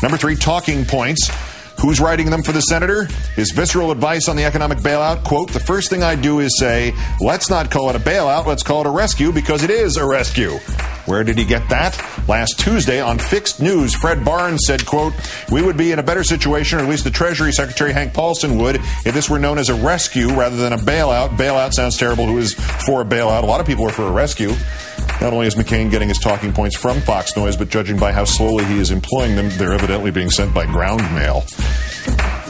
Number 3, talking points. Who's writing them for the senator? His visceral advice on the economic bailout, quote, "The first thing I do is say, let's not call it a bailout, let's call it a rescue because it is a rescue." Where did he get that? Last Tuesday on Fixed News, Fred Barnes said, quote, "We would be in a better situation, or at least the Treasury Secretary Hank Paulson would, if this were known as a rescue rather than a bailout." Bailout sounds terrible. Who is for a bailout? A lot of people are for a rescue. Not only is McCain getting his talking points from Fox Noise, but judging by how slowly he is employing them, they're evidently being sent by ground mail.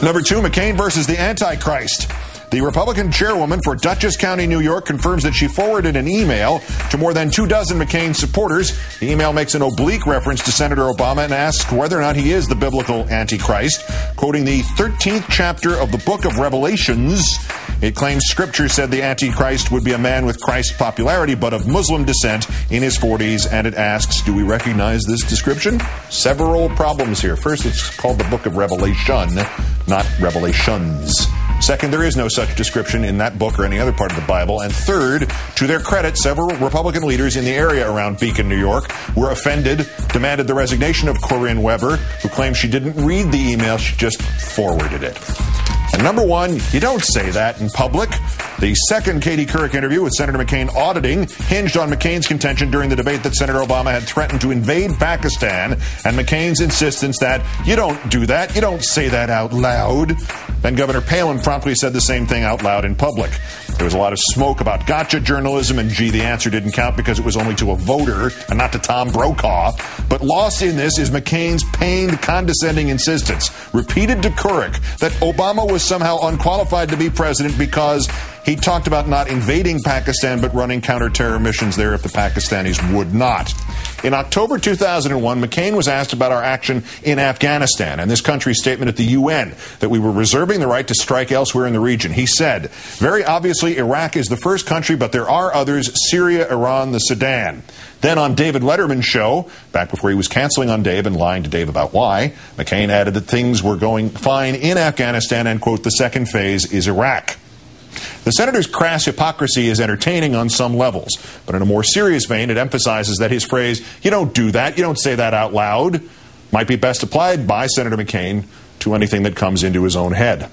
Number 2, McCain versus the Antichrist. The Republican chairwoman for Dutchess County, New York, confirms that she forwarded an email to more than 24 McCain supporters. The email makes an oblique reference to Senator Obama and asks whether or not he is the biblical Antichrist. Quoting the 13th chapter of the book of Revelations, it claims Scripture said the Antichrist would be a man with Christ's popularity, but of Muslim descent, in his 40s, and it asks, do we recognize this description? Several problems here. First, it's called the book of Revelation, not Revelations. Second, there is no such description in that book or any other part of the Bible. And third, to their credit, several Republican leaders in the area around Beacon, New York, were offended, demanded the resignation of Corinne Weber, who claimed she didn't read the email, she just forwarded it. And number 1, you don't say that in public. The second Katie Couric interview with Senator McCain auditing hinged on McCain's contention during the debate that Senator Obama had threatened to invade Pakistan, and McCain's insistence that you don't do that, you don't say that out loud. Then Governor Palin promptly said the same thing out loud in public. There was a lot of smoke about gotcha journalism, and gee, the answer didn't count because it was only to a voter and not to Tom Brokaw. But lost in this is McCain's pained, condescending insistence, repeated to Couric, that Obama was somehow unqualified to be president because he talked about not invading Pakistan but running counter-terror missions there if the Pakistanis would not. In October 2001, McCain was asked about our action in Afghanistan and this country's statement at the UN that we were reserving the right to strike elsewhere in the region. He said, very obviously, Iraq is the first country, but there are others, Syria, Iran, the Sudan. Then on David Letterman's show, back before he was canceling on Dave and lying to Dave about why, McCain added that things were going fine in Afghanistan and, quote, the second phase is Iraq. The senator's crass hypocrisy is entertaining on some levels, but in a more serious vein, it emphasizes that his phrase, you don't do that, you don't say that out loud, might be best applied by Senator McCain to anything that comes into his own head.